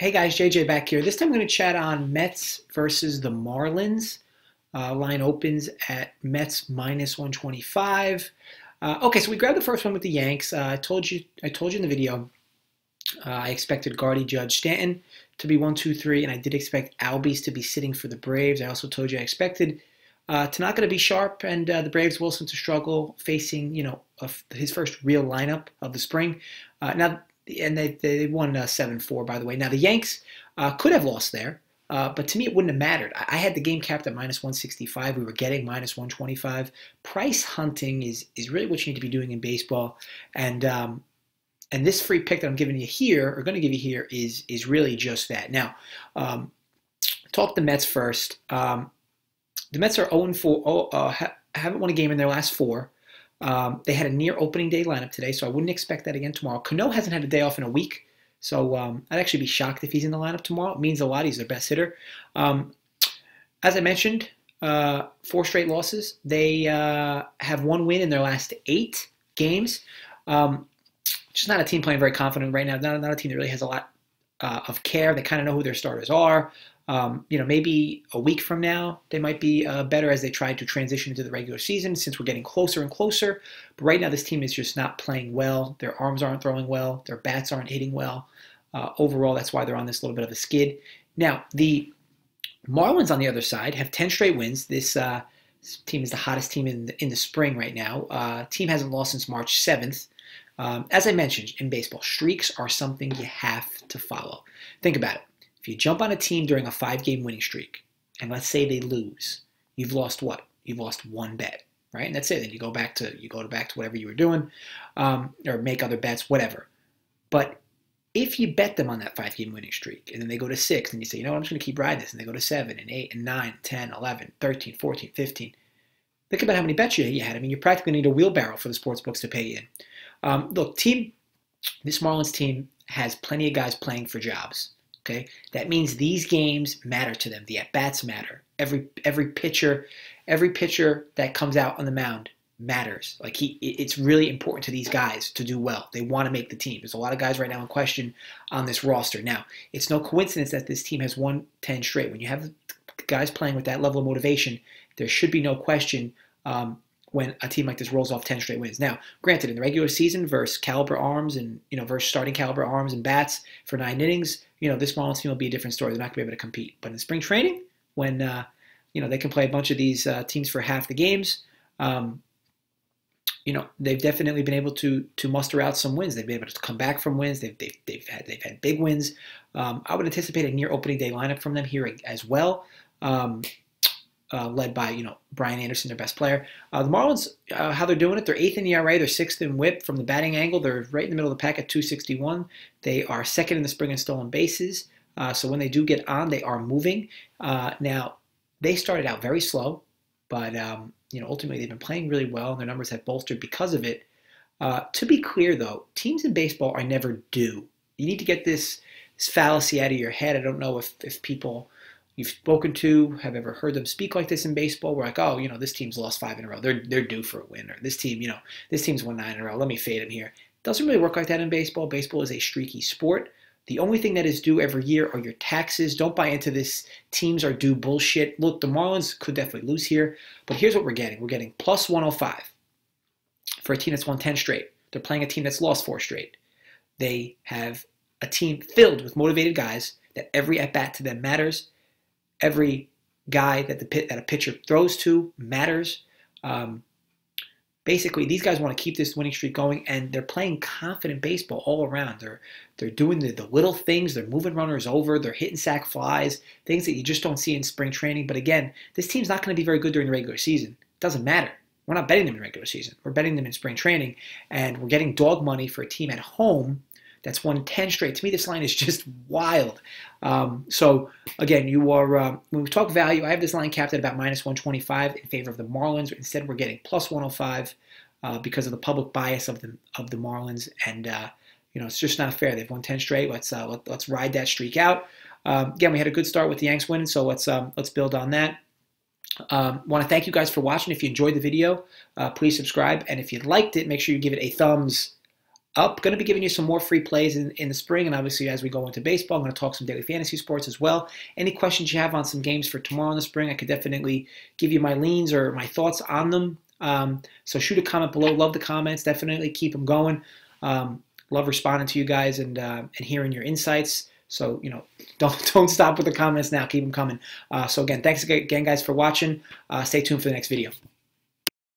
Hey guys, JJ back here. This time I'm going to chat on Mets versus the Marlins. Line opens at Mets minus 125. Okay, so we grabbed the first one with the Yanks. I told you in the video. I expected Guardy, Judge, Stanton to be 1, 2, 3, and I did expect Albies to be sitting for the Braves. I also told you I expected to not going to be sharp and the Braves Wilson to struggle facing his first real lineup of the spring. Now and they won 7-4, by the way. Now, the Yanks could have lost there, but to me, it wouldn't have mattered. I had the game capped at minus 165. We were getting minus 125. Price hunting is really what you need to be doing in baseball. And this free pick that I'm giving you here, or going to give you here, is really just that. Now, talk the Mets first. The Mets are 0-4, haven't won a game in their last four. They had a near opening day lineup today, so I wouldn't expect that again tomorrow. Cano hasn't had a day off in a week, so I'd actually be shocked if he's in the lineup tomorrow. It means a lot. He's their best hitter. As I mentioned, 4 straight losses. They have 1 win in their last 8 games. Just not a team playing very confident right now. Not a team that really has a lot of care. They kind of know who their starters are. Maybe a week from now, they might be better as they try to transition into the regular season since we're getting closer and closer. But right now, this team is just not playing well. Their arms aren't throwing well. Their bats aren't hitting well. Overall, that's why they're on this little bit of a skid. Now, the Marlins on the other side have 10 straight wins. This team is the hottest team in the spring right now. Team hasn't lost since March 7th. As I mentioned, in baseball, streaks are something you have to follow. Think about it. If you jump on a team during a 5-game winning streak, and let's say they lose, you've lost what? You've lost 1 bet, right? And that's it. Then you go back to whatever you were doing, or make other bets, whatever. But if you bet them on that 5-game winning streak, and then they go to 6, and you say, you know what, I'm just going to keep riding this, and they go to 7, and 8, and 9, 10, 11, 13, 14, 15. Think about how many bets you had. I mean, you practically need a wheelbarrow for the sports books to pay you in. Look, this Marlins team has plenty of guys playing for jobs. Okay, that means these games matter to them. The at-bats matter. Every pitcher that comes out on the mound matters. It's really important to these guys to do well. They want to make the team. There's a lot of guys right now in question on this roster. Now, it's no coincidence that this team has won 10 straight. When you have guys playing with that level of motivation, there should be no question when a team like this rolls off 10 straight wins. Now, granted, in the regular season versus caliber arms and versus starting caliber arms and bats for 9 innings, this Marlins team will be a different story. They're not going to be able to compete. But in spring training, when they can play a bunch of these teams for half the games, they've definitely been able to muster out some wins. They've been able to come back from wins. They've had big wins. I would anticipate a near opening day lineup from them here as well. Led by Brian Anderson, their best player. The Marlins, how they're doing it, they're 8th in ERA, they're 6th in WHIP. From the batting angle, they're right in the middle of the pack at 261. They are 2nd in the spring in stolen bases. So when they do get on, they are moving. Now, they started out very slow, but ultimately they've been playing really well, and their numbers have bolstered because of it. To be clear, though, teams in baseball are never due. You need to get this fallacy out of your head. I don't know if people you've spoken to have ever heard them speak like this in baseball. We're like, oh, this team's lost 5 in a row. They're due for a win. Or this team's won 9 in a row. Let me fade them here. It doesn't really work like that in baseball. Baseball is a streaky sport. The only thing that is due every year are your taxes. Don't buy into this teams are due bullshit. Look, the Marlins could definitely lose here, but here's what we're getting. We're getting plus 105 for a team that's won 10 straight. They're playing a team that's lost 4 straight. They have a team filled with motivated guys that every at-bat to them matters. Every guy that a pitcher throws to matters. Basically, these guys want to keep this winning streak going, and they're playing confident baseball all around. They're doing the little things. They're moving runners over. They're hitting sac flies, things that you just don't see in spring training. But again, this team's not going to be very good during the regular season. It doesn't matter. We're not betting them in regular season. We're betting them in spring training, and we're getting dog money for a team at home that's won 10 straight. To me, this line is just wild. So, again, when we talk value, I have this line capped at about minus 125 in favor of the Marlins. Instead, we're getting plus 105 because of the public bias of the Marlins. And, it's just not fair. They've won 10 straight. Let's ride that streak out. Again, we had a good start with the Yanks winning, so let's build on that. Want to thank you guys for watching. If you enjoyed the video, please subscribe. And if you liked it, make sure you give it a thumbs up. Going to be giving you some more free plays in the spring, and obviously as we go into baseball, I'm going to talk some daily fantasy sports as well. Any questions you have on some games for tomorrow in the spring, I could definitely give you my leans or my thoughts on them. So shoot a comment below. Love the comments. Definitely keep them going. Love responding to you guys and hearing your insights. So, don't stop with the comments now. Keep them coming. So again, thanks again, guys, for watching. Stay tuned for the next video.